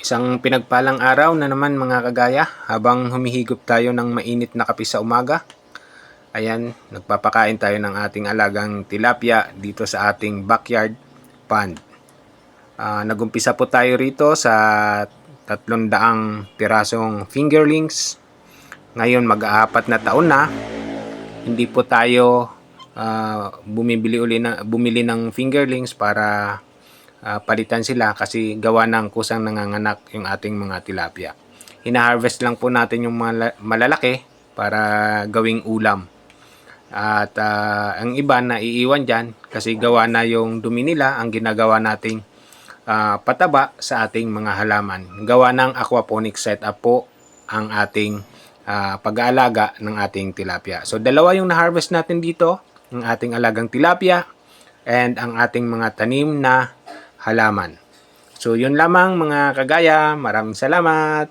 Isang pinagpalang araw na naman mga kagaya, habang humihigop tayo ng mainit na kape sa umaga. Ayan, nagpapakain tayo ng ating alagang tilapia dito sa ating backyard pond. Nagumpisa po tayo rito sa 300 pirasong fingerlings. Ngayon mag-aapat na taon na, hindi po tayo bumili ng fingerlings para palitan sila kasi gawa ng kusang nanganganak yung ating mga tilapia. Hina-harvest lang po natin yung malalaki para gawing ulam. At ang iba na iiwan dyan kasi gawa na yung dumi nila ang ginagawa nating pataba sa ating mga halaman. Gawa ng aquaponic setup po ang ating pag-aalaga ng ating tilapia. So dalawa yung na-harvest natin dito, ang ating alagang tilapia and ang ating mga tanim na halaman. So yun lamang mga kagaya, maraming salamat.